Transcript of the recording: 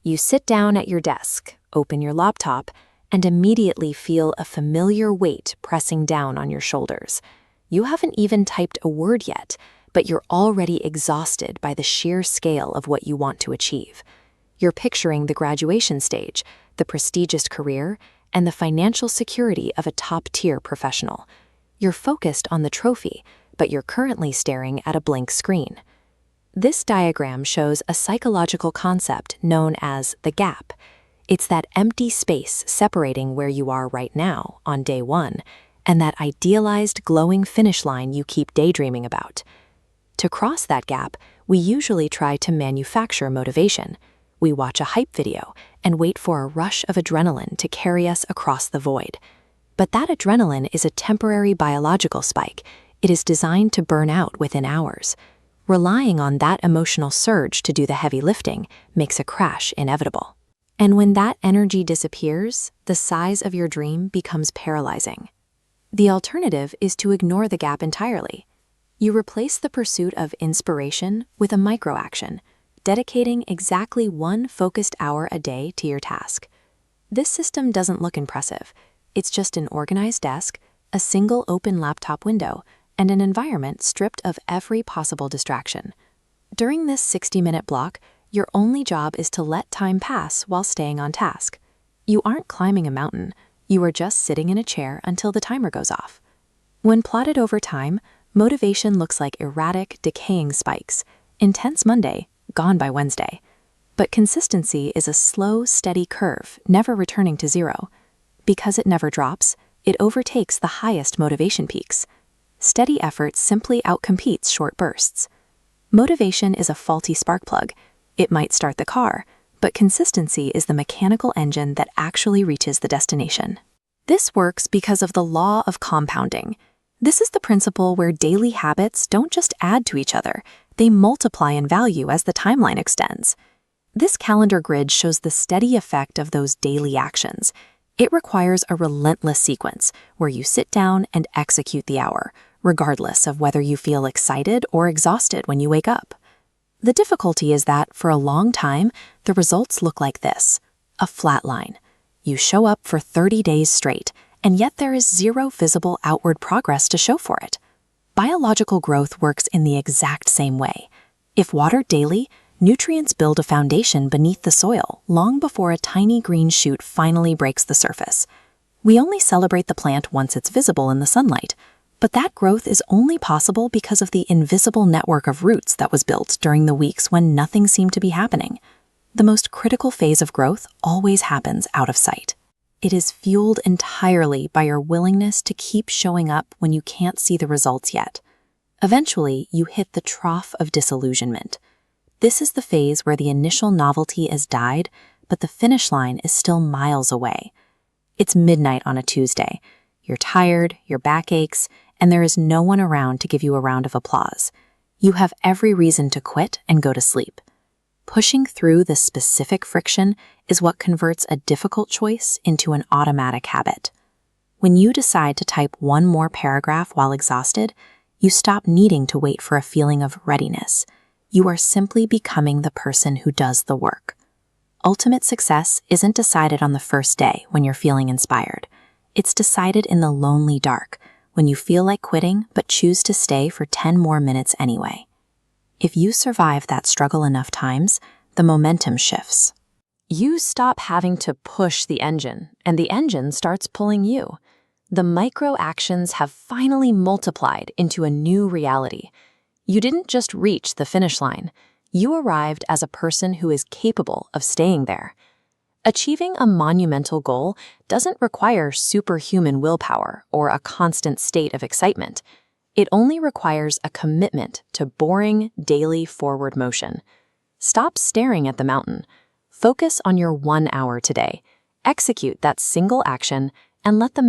You sit down at your desk, open your laptop, and immediately feel a familiar weight pressing down on your shoulders. You haven't even typed a word yet, but you're already exhausted by the sheer scale of what you want to achieve. You're picturing the graduation stage, the prestigious career, and the financial security of a top-tier professional. You're focused on the trophy, but you're currently staring at a blank screen. This diagram shows a psychological concept known as the gap. It's that empty space separating where you are right now, on day one, and that idealized glowing finish line you keep daydreaming about. To cross that gap, we usually try to manufacture motivation. We watch a hype video and wait for a rush of adrenaline to carry us across the void. But that adrenaline is a temporary biological spike. It is designed to burn out within hours. Relying on that emotional surge to do the heavy lifting makes a crash inevitable. And when that energy disappears, the size of your dream becomes paralyzing. The alternative is to ignore the gap entirely. You replace the pursuit of inspiration with a micro-action, dedicating exactly one focused hour a day to your task. This system doesn't look impressive. It's just an organized desk, a single open laptop window, and an environment stripped of every possible distraction. During this 60-minute block, your only job is to let time pass while staying on task. You aren't climbing a mountain. You are just sitting in a chair until the timer goes off. When plotted over time, motivation looks like erratic, decaying spikes. Intense Monday, gone by Wednesday. But consistency is a slow, steady curve, never returning to zero. Because it never drops, it overtakes the highest motivation peaks. Steady effort simply outcompetes short bursts. Motivation is a faulty spark plug. It might start the car, but consistency is the mechanical engine that actually reaches the destination. This works because of the law of compounding. This is the principle where daily habits don't just add to each other, they multiply in value as the timeline extends. This calendar grid shows the steady effect of those daily actions. It requires a relentless sequence where you sit down and execute the hour, regardless of whether you feel excited or exhausted when you wake up. The difficulty is that, for a long time, the results look like this: a flat line. You show up for 30 days straight, and yet there is zero visible outward progress to show for it. Biological growth works in the exact same way. If watered daily, nutrients build a foundation beneath the soil long before a tiny green shoot finally breaks the surface. We only celebrate the plant once it's visible in the sunlight, but that growth is only possible because of the invisible network of roots that was built during the weeks when nothing seemed to be happening. The most critical phase of growth always happens out of sight. It is fueled entirely by your willingness to keep showing up when you can't see the results yet. Eventually, you hit the trough of disillusionment. This is the phase where the initial novelty has died, but the finish line is still miles away. It's midnight on a Tuesday. You're tired, your back aches, and there is no one around to give you a round of applause. You have every reason to quit and go to sleep. Pushing through this specific friction is what converts a difficult choice into an automatic habit. When you decide to type one more paragraph while exhausted, you stop needing to wait for a feeling of readiness. You are simply becoming the person who does the work. Ultimate success isn't decided on the first day when you're feeling inspired. It's decided in the lonely dark, when you feel like quitting but choose to stay for 10 more minutes anyway. If you survive that struggle enough times, the momentum shifts. You stop having to push the engine, and the engine starts pulling you. The micro actions have finally multiplied into a new reality. You didn't just reach the finish line. You arrived as a person who is capable of staying there. Achieving a monumental goal doesn't require superhuman willpower or a constant state of excitement. It only requires a commitment to boring, daily forward motion. Stop staring at the mountain. Focus on your 1 hour today. Execute that single action and let the